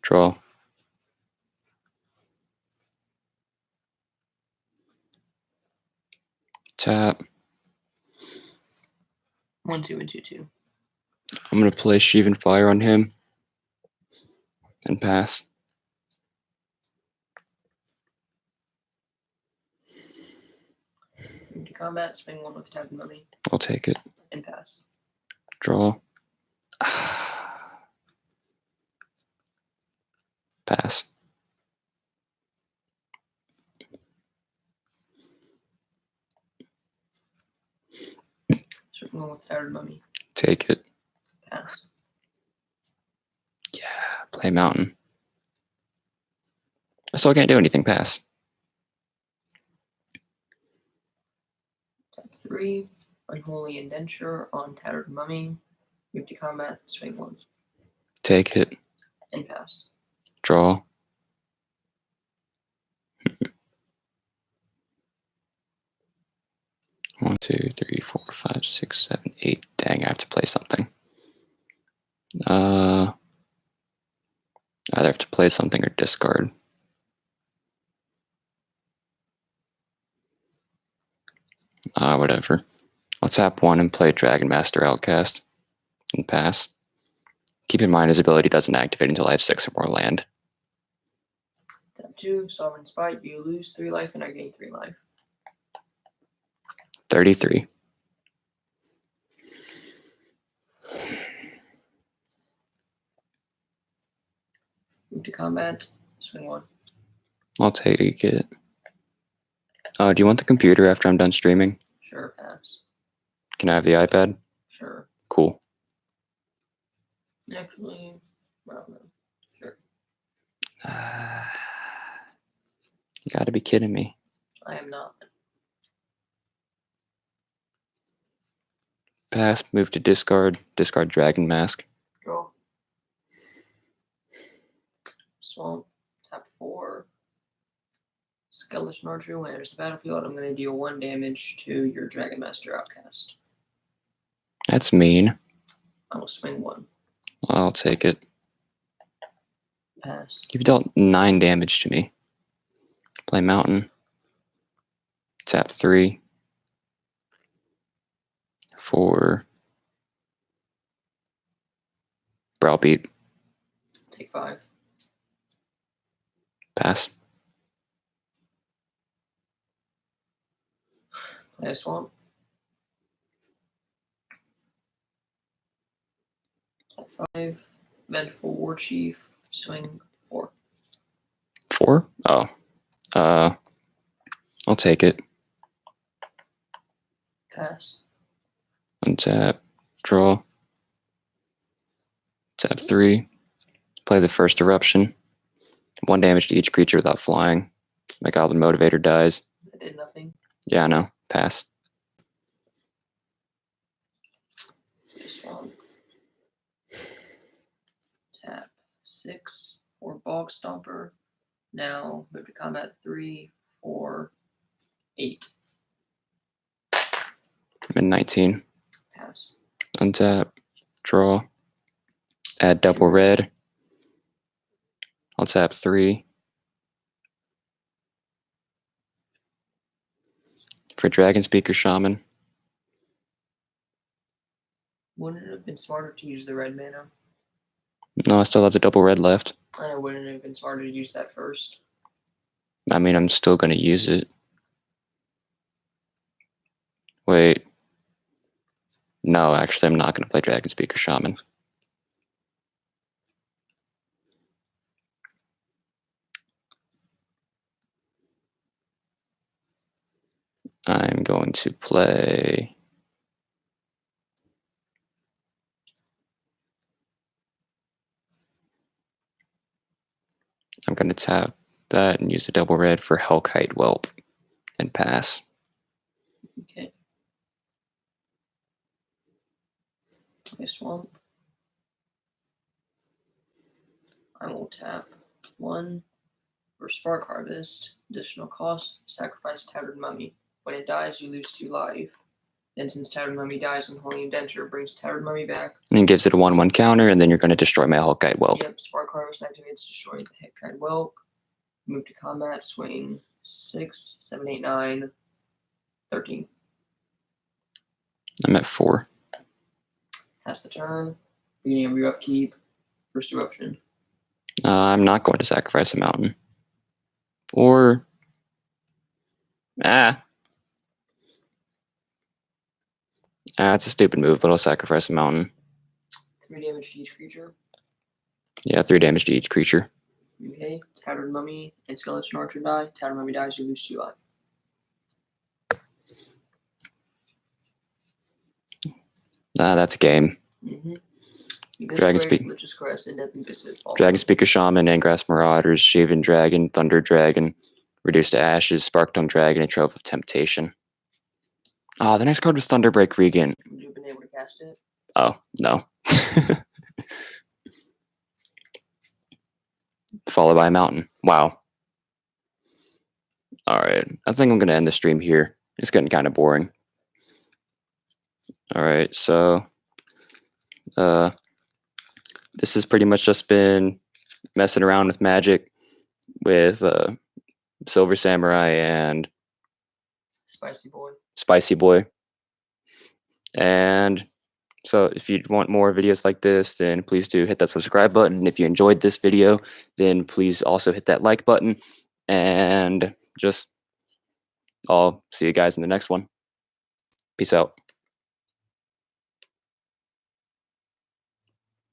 Draw. Tap.
1, 2, and 2, 2.
I'm gonna play Sheevan Fire on him. And pass.
Move to combat. Swing 1 with Tattered Mummy.
I'll take it.
And pass.
Draw. Pass.
Swing 1 with Tattered Mummy.
Take it.
Pass.
Yeah, play Mountain. I still can't do anything. Pass.
Tap 3. Unholy Indenture on Tattered Mummy. Move to combat. Swing 1.
Take it.
And pass.
Draw. One, two, three, 4, 5, 6, 7, 8. Dang, I have to play something. Either have to play something or discard. Whatever. I'll tap 1 and play Dragon Master Outcast. And pass. Keep in mind his ability doesn't activate until I have 6 or more land.
Tap 2. Sovereign Spite. You lose 3 life and I gain 3 life.
33.
Move to combat. Swing 1.
I'll take it. Do you want the computer after I'm done streaming?
Sure, pass.
Can I have the iPad?
Sure.
Cool.
Actually, well, no. Sure.
You gotta be kidding me.
I am not.
Pass, move to discard, discard Dragon Mask.
Draw. Swamp. Tap 4. Skeleton Archer. When it enters the battlefield, I'm going to deal 1 damage to your Dragon Master Outcast.
That's mean.
I will swing 1.
I'll take it.
Pass.
You've dealt 9 damage to me. Play Mountain. Tap 3. 4. Browbeat.
Take 5.
Pass.
Play a Swamp. Tap 5. Vengeful War Chief, swing 4.
4? Oh. I'll take it.
Pass.
Untap. Draw. Tap 3. Play the first eruption. 1 damage to each creature without flying. My Goblin Motivator dies.
That did nothing.
Yeah, I know. Pass.
This one. Tap 6 for Bog Stomper. Now move to combat 3, 4, 8.
I'm in 19.
Pass.
Untap. Draw. Add double red. I'll tap 3. For Dragon Speaker Shaman.
Wouldn't it have been smarter to use the red mana?
No, I still have the double red left.
I know, wouldn't it have been smarter to use that first?
I mean, I'm still going to use it. Wait. No, actually, I'm not going to play Dragon Speaker Shaman. I'm going to play... I'm going to tap that and use the double red for Hellkite Whelp and pass.
Okay. This one. I will tap 1 for Spark Harvest. Additional cost, sacrifice Tattered Mummy. When it dies, you lose 2 life. Then since Tattered Mummy dies, Unholy Indenture brings Tattered Mummy back.
And gives it a 1/1 counter, and then you're going to destroy my Hellkite Whelp.
Yep, Spark Harvest activates, destroy the Hellkite Whelp. Move to combat, swing 6, 7, 8, 9, 13.
I'm at 4.
Pass the turn. Beginning of your upkeep. First eruption.
I'm not going to sacrifice a mountain. Or... It's a stupid move, but I'll sacrifice a mountain.
3 damage to each creature.
Yeah, 3 damage to each creature.
Okay. Tattered Mummy and Skeleton Archer die. Tattered Mummy dies, you lose 2 life.
That's a game.
Mm-hmm.
Dragon Speak.
Lich's Crest, and Death Viscid Fall.
Dragon Speaker Shaman, Angrass Marauders, Shaven Dragon, Thunder Dragon, Reduced to Ashes, Sparktongue Dragon, and Trove of Temptation. Oh, the next card was Thunderbreak Regent.
Would you have been able to cast it?
Oh, no. Followed by a mountain. Wow. Alright, I think I'm going to end the stream here. It's getting kind of boring. Alright, so... this has pretty much just been messing around with Magic with Silver Samurai and
Spicy Boy.
Spicy Boy. And so if you want more videos like this, then please do hit that subscribe button. If you enjoyed this video, then please also hit that like button. And just I'll see you guys in the next one. Peace out.